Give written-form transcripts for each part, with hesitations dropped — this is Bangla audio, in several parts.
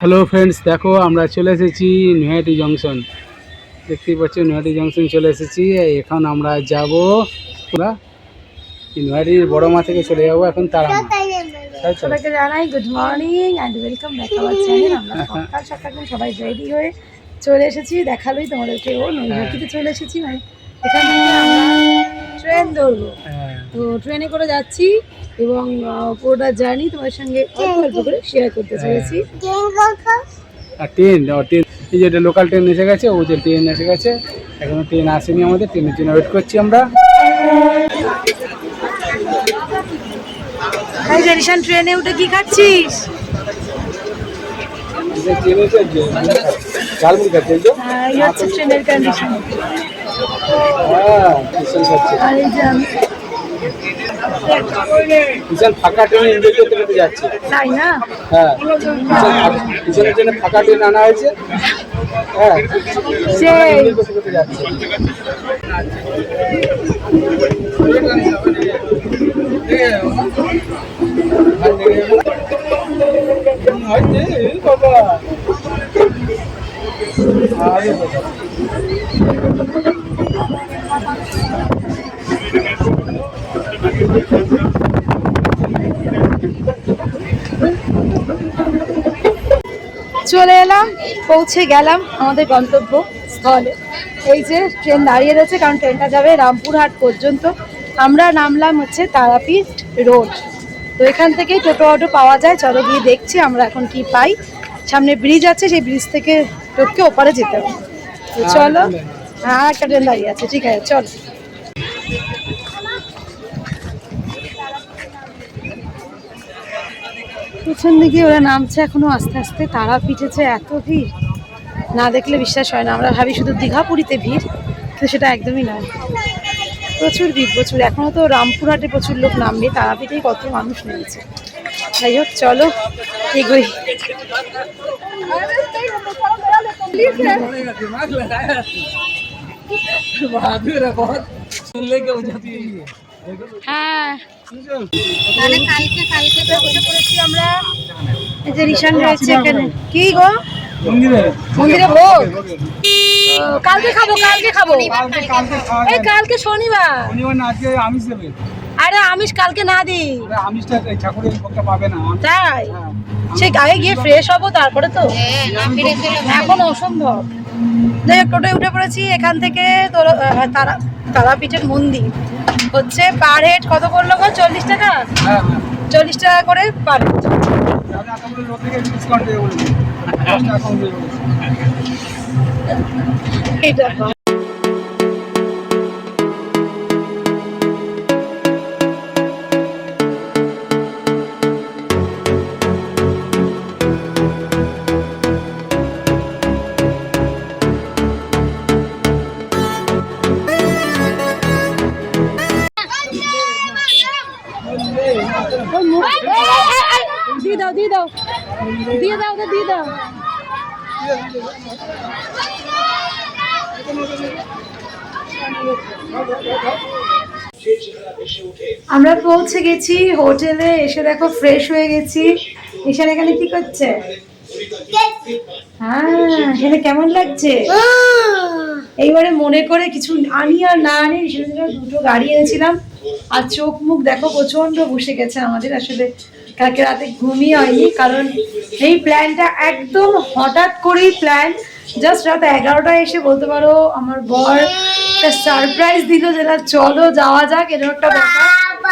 হ্যালো ফ্রেন্ডস, দেখো আমরা চলে এসেছি নৈহাটি জংশন। দেখতেই পাচ্ছ নৈহাটি জংশন চলে এসেছি। এখন আমরা যাব পুরা নৈহাটির বড় মা থেকে চলে যাবো এখন তারা মা। সবাইকে জানাই good morning and welcome back our channel. আমরা সকাল সকাল সবাই রেডি হয়ে চলে এসেছি, দেখালোই তোমাদেরকে। নৈহাটিতে চলে এসেছি, মানে এখান থেকে আমরা ট্রেন ধরবো। তো ট্রেনে করে যাচ্ছি এবং পুরোটা জার্নি তোমার সঙ্গে অল্প অল্প করে শেয়ার করতে চলেছি। ট্রেন এই যে লোকাল ট্রেন এসে গেছে, ও যে ট্রেন এসে গেছে, এখনো ট্রেন আসেনি, আমাদের ট্রেনের জন্য ওয়েট করছি আমরা। ট্রেনে উঠে কি খাচ্ছিস? ট্রেনের কন্ডিশন ফাঁকা ট্রেন এনজয় করতে করতে যাচ্ছে, তাই না? হ্যাঁ, পিছনের জন্য ফাঁকা ট্রেন আনা হয়েছে। হ্যাঁ, সেই করতে করতে যাচ্ছে। চলে এলাম, পৌঁছে গেলাম আমাদের গন্তব্য স্থলে। এই যে ট্রেন দাঁড়িয়ে রয়েছে, কারণ ট্রেনটা যাবে রামপুরহাট পর্যন্ত। আমরা নামলাম হচ্ছে তারাপীঠ রোড। তো এখান থেকেই টোটো অটো পাওয়া যায়। চলো গিয়ে দেখছি আমরা এখন কি পাই। সামনে ব্রিজ আছে, সেই ব্রিজ থেকে টোপকে ওপারে যেতে হবে। তো চলো। হ্যাঁ, একটা ট্রেন দাঁড়িয়ে আছে, ঠিক আছে চলো। পিছন দিকে ওরা নামছে এখনো আস্তে আস্তে। তারাপীঠেছে এত ভিড়, না দেখলে বিশ্বাস হয় না। আমরা ভাবি শুধু দীঘা পুরীতে ভিড়, তো সেটা একদমই নয়। প্রচুর ভিড়, প্রচুর। এখনো তো রামপুরহাটে প্রচুর লোক নামবে, তারাপীঠেই কত মানুষ নেমেছে। যাই হোক চলো এগোই। হ্যাঁ, আমরা এই যে রিশান রয়েছে এখানে। কি গো? মন্দিরে ভোগ? কালকে খাবো, কালকে খাবো। এই কালকে শনিবার। আরে আমিষ কালকে না দিই, তাই সে আগে গিয়ে ফ্রেশ হবো তারপরে তো, এখন অসম্ভব। যাই হোক, টোটোয় উঠে পড়েছি। এখান থেকে তারাপীঠের মন্দির হচ্ছে পার হেড কত করলো গো? 40 টাকা। 40 টাকা করে পার হেড। এটা দিয়ে দাও, দিয়ে দাও, দিয়ে দাও, দিয়ে দাও। আমরা পৌঁছে গেছি হোটেলে। এসে দেখো ফ্রেশ হয়ে গেছি। এখানে এখানে কি করছে? হ্যাঁ, এখানে কেমন লাগছে? এইবারে মনে করে কিছু আনি আর না আনি, সেখানে দুটো গাড়ি এনেছিলাম। আর চোখ মুখ দেখো প্রচন্ড বসে গেছে আমাদের। আসলে কালকে রাতে ঘুমিয়ে হয়নি, কারণ এই প্ল্যানটা একদম হঠাৎ করেই প্ল্যান। জাস্ট রাত 11টায় এসে বলতে পারো আমার বর একটা সারপ্রাইজ দিল, যেটা চলো যাওয়া যাক, এরকম একটা ব্যাপার।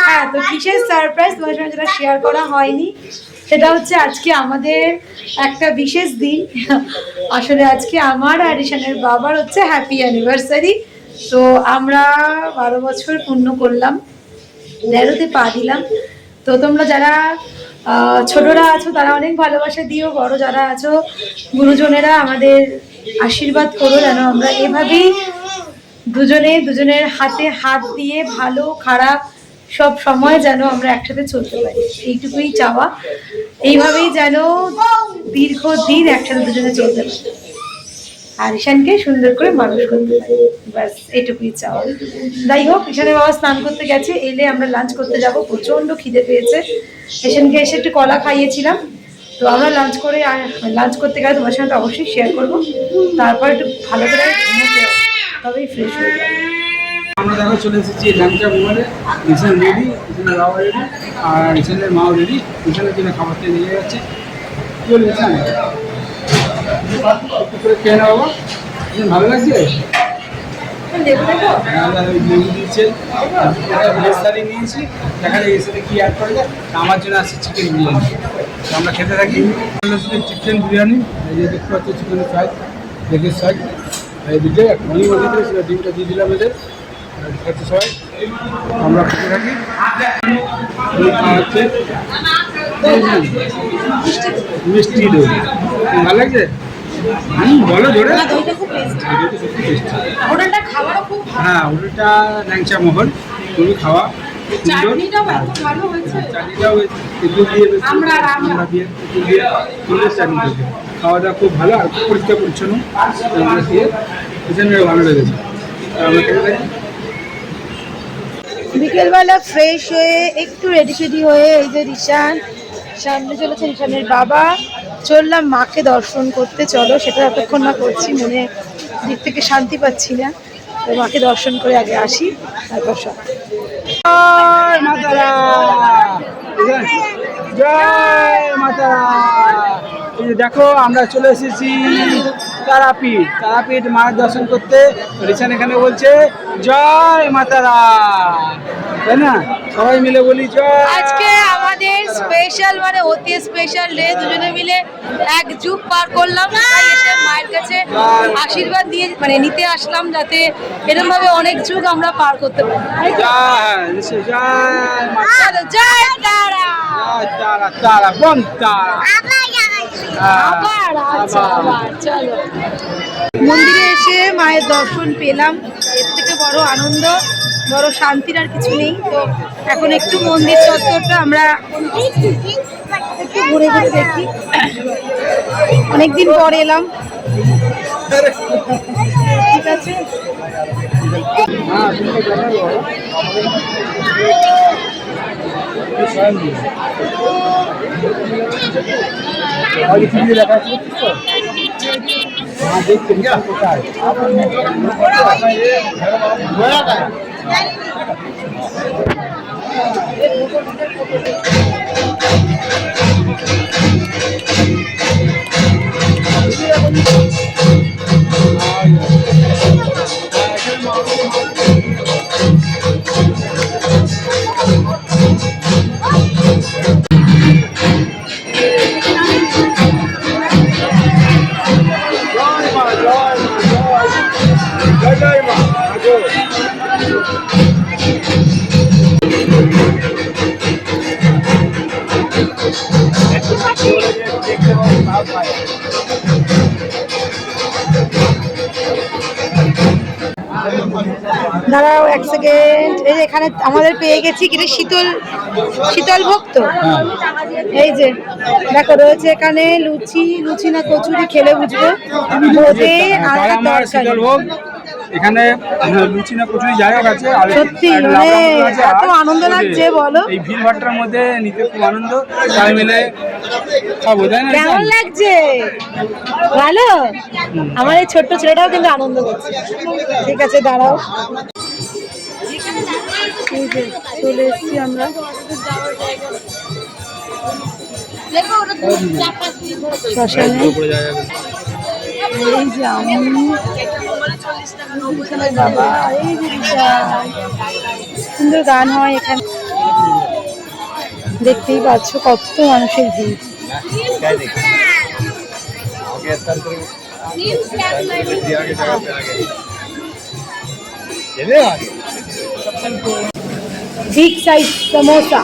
হ্যাঁ, তো কিসের সারপ্রাইজ তোমার সঙ্গে যেটা শেয়ার করা হয়নি, সেটা হচ্ছে আজকে আমাদের একটা বিশেষ দিন। আসলে আজকে আমার আর রিশানের বাবার হচ্ছে হ্যাপি অ্যানিভার্সারি। তো আমরা 12 বছর পূর্ণ করলাম, 13তে পা দিলাম। তো তোমরা যারা ছোটরা আছো তারা অনেক ভালোবাসা দিও, বড় যারা আছো গুরুজনেরা আমাদের আশীর্বাদ করো, যেন আমরা এভাবেই দুজনের হাতে হাত দিয়ে ভালো খারাপ সব সময় যেন আমরা একসাথে চলতে পারি, এইটুকুই চাওয়া। এইভাবেই যেন দীর্ঘদিন একসাথে দুজনে চলতে পারি। আর ঈশানকে সুন্দর করে মানুষ করতে পারি, ব্যাস এটুকুই চাওয়া। যাই হোক, ঈশানের বাবা স্নান করতে গেছে, এলে আমরা লাঞ্চ করতে যাব। প্রচন্ড খিদে পেয়েছে। ঈশানকে এসে একটু কলা খাইয়েছিলাম, তো আমরা লাঞ্চ করতে গেলে তোমার সঙ্গে তো অবশ্যই শেয়ার করবো। তারপর একটু ভালো করে ঘুমোতে হবে, তবেই ফ্রেশ হয়ে যাবে। আমরা দেখো চলে এসেছি ল্যাংচা মোবাইলে। রিসেন্ট রেডি, রিসেন্টের বাবা রেডি, আর রিসেন্টের মাও রেডি। রিসেন্টের জন্য খাবারটা নিয়ে যাচ্ছে। কি বলি রিসেন্ট, একটু করে খেয়ে নেওয়া বাবা। রিসেন্ট ভালো লাগছে? লেবু দিয়েছে, ভেজ থালি নিয়েছি, দেখা যায় এর সাথে কী অ্যাড করা যায়। আমার জন্য আছে চিকেন বিরিয়ানি, তো আমরা খেতে থাকি। চিকেন বিরিয়ানি, এই যে দেখতে পাচ্ছি চিকেনের ফ্রাই, লেগের সাইড, এই দুটো একটা ডিম দিতে সেটা ডিমটা দিয়ে দিলাম এদের, খাচ্ছে সবাই, আমরা খেতে থাকি। খাওয়াচ্ছে মিষ্টি দই, ভালো লাগছে? বলো জোরে। হ্যাঁ, ওটা ল্যাংচা মহল, তুমি খাওয়া চাটনিটাও একটু দিয়ে চাটনি থেকে খাওয়া দাওয়া খুব ভালো, আর খুব পরিষ্কার পরিচ্ছন্ন। আমরা খেয়ে ভালো লেগেছে, আমরা খেতে থাকি। বিকেলবেলা ফ্রেশ হয়ে একটু রেডি সেডি হয়ে এই যে রিশান সামনে চলেছে, রিশানের বাবা। চললাম মাকে দর্শন করতে, চলো সেটা এতক্ষণ না করছি, মনে দিক থেকে শান্তি পাচ্ছি না, তো মাকে দর্শন করে আগে আসি, তারপর সব। জয় মাতারা, জয় মাতারা। এই যে দেখো আমরা চলে এসেছি তারাপীঠ মায়ের দর্শন করতে। রিশান এখানে বলছে জয় মাতারা, তাই না? সবাই মিলে বলি জয়। আজকে আমাদের স্পেশাল, মানে অতি স্পেশাল ডে, দুজনে মিলে এক যুগ পার করলাম, তাই এসে মায়ের কাছে আশীর্বাদ দিয়ে মানে নিতে আসলাম, যাতে এরকম ভাবে অনেক যুগ আমরা পার করতে পারি। জয় তারা, তারা বন তারা। চলো মন্দিরে এসে মায়ের দর্শন পেলাম, এর থেকে বড় আনন্দ, বড় শান্তির আর কিছু নেই। তো এখন একটু মন্দির চত্বরটা আমরা একটু ঘুরে ঘুরে দেখি, অনেকদিন পর এলাম। ঠিক আছে, দাঁড়াও এক সেকেন্ড। এই যে এখানে আমাদের পেয়ে গেছি কি শীতল ভোগ, তো এই যে দেখো রয়েছে এখানে লুচি না কচুরি, খেলে বুঝবো। বোঁদে আর তরকারি, এখানে লুচি না কচুরি যাই হোক আছে। সত্যি মানে এত আনন্দ লাগছে বলো, এই ভিড় ভাট্টার মধ্যে নিতে খুব আনন্দ, সবাই মিলে খাবো, তাই না? কেমন লাগছে? ভালো। আমার এই ছোট্ট ছেলেটাও কিন্তু আনন্দ করছে। ঠিক আছে দাঁড়াও, এই যে চলে এসেছি আমরা। শ্মশানে এই যে আমি, বাবা, এই যে সুন্দর গান হয় এখানে, দেখতেই পাচ্ছ কত মানুষের ভিড়। বিগ সাইজ সমোসা,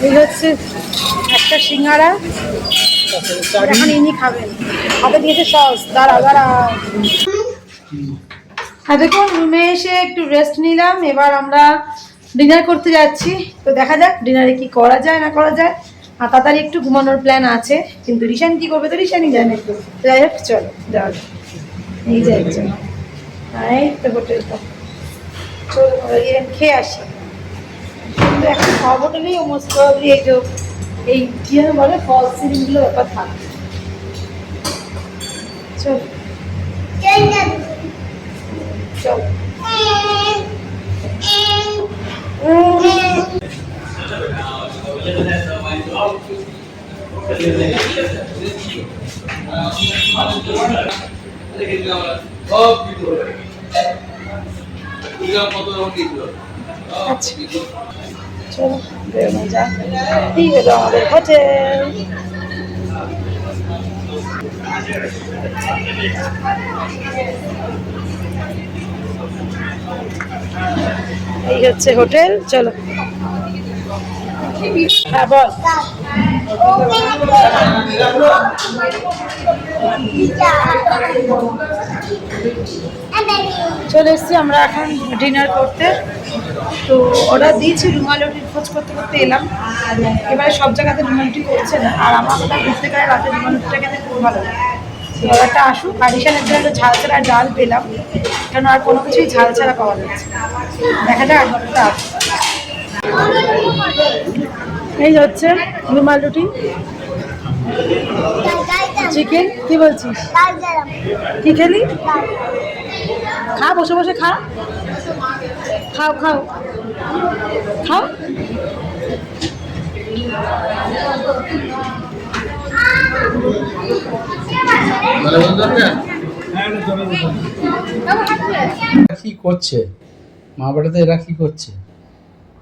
এই হচ্ছে একটা সিঙ্গারা, এখন ইনি খাবেন, হাতে দিয়েছে সস। দাঁড়া দেখুন, রুমে এসে একটু রেস্ট নিলাম, এবার আমরা ডিনার করতে যাচ্ছি। তো দেখা যাক ডিনারে কি করা যায় না করা যায়, আর তাড়াতাড়ি একটু ঘুমানোর প্ল্যান আছে, কিন্তু রিশান কি করবে তো রিশানই জানে। তো যাই হোক চলো যাও, এই যাই এই তো হোটেলটা, চলো খেয়ে আসি। কিন্তু এখন সব হোটেলেই মোস্ট প্রবাবলি এই যে এই কি যেন বলে ফল সিলিং গুলো ব্যাপার থাকে। চল চল আচ্ছা চলো বেরোনো যাক। এই হলো আমাদের হোটেল। এই হচ্ছে হোটেল, চলো। হ্যাঁ বল। চলে এসছি আমরা এখন ডিনার করতে। তো অর্ডার দিয়েছি রুমাল রুটির খোঁজ করতে করতে এলাম। এবারে সব জায়গাতে রুমাল রুটি করছে না, আর আমার কোথাও ঘুরতে গেলে রাতে রুমাল রুটিটা খেতে খুব ভালো লাগে। অর্ডারটা আসুক। আরিশানের জন্য ঝাল ছাড়া ডাল পেলাম, কারণ আর কোনো কিছুই ঝাল ছাড়া পাওয়া যাচ্ছে না। দেখা যাক অর্ডারটা আসুক। এই হচ্ছে রুমাল রুটি, চিকেন। কি বলছিস? কি খেলি? খা, বসে বসে খা। খাও খাও খাও। কি করছে মা বাড়িতে? এরা কি করছে?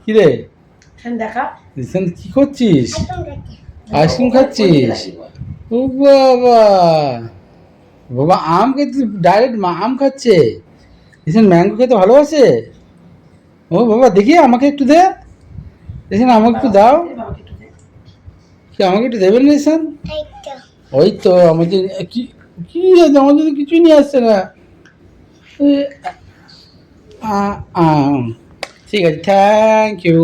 কি রে দেখা রিসান, কি করছিস? আইসক্রিম খাচ্ছিস? ও বাবা, বাবা আম খেতে, ডাইরেক্ট আম খাচ্ছে। রিসান ম্যাঙ্গো খেতে ভালোবাসে। ও বাবা, দেখি আমাকে একটু দে। রিসান আমাকে একটু দাও। কি আমাকে একটু দেবেন রিসান? ওই তো আমাকে কি কি আছে, আমার যদি কিছুই নিয়ে আসছে না। ঠিক আছে, থ্যাংক ইউ।